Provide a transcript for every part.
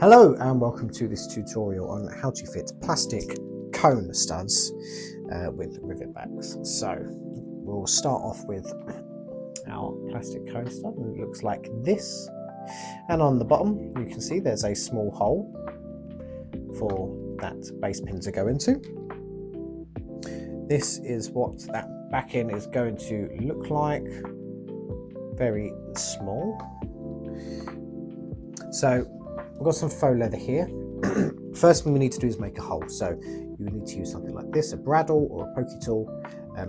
Hello and welcome to this tutorial on how to fit plastic cone studs with rivet backs. So we'll start off with our plastic cone stud, and it looks like this. And on the bottom you can see there's a small hole for that base pin to go into. This is what that backing is going to look like, very small. So we've got some faux leather here. First thing we need to do is make a hole. So you need to use something like this, a bradawl or a pokey tool,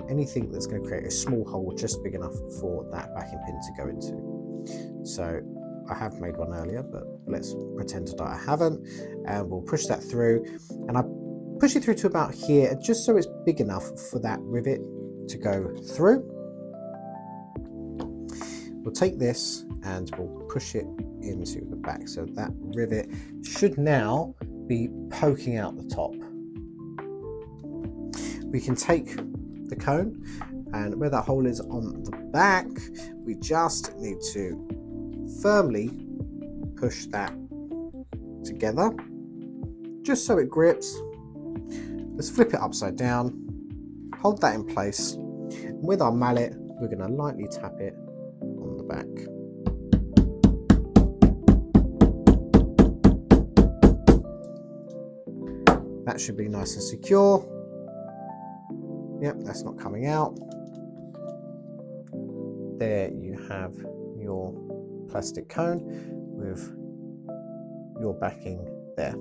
anything that's going to create a small hole just big enough for that backing pin to go into. So I have made one earlier, but let's pretend that I haven't, and we'll push that through, and I push it through to about here just so it's big enough for that rivet to go through. We'll take this and we'll push it into the back, so that rivet should now be poking out the top. We can take the cone, and where that hole is on the back, we just need to firmly push that together just so it grips. Let's flip it upside down, hold that in place, and with our mallet we're going to lightly tap it on the back. That should be nice and secure. Yep, that's not coming out. There you have your plastic cone with your backing there.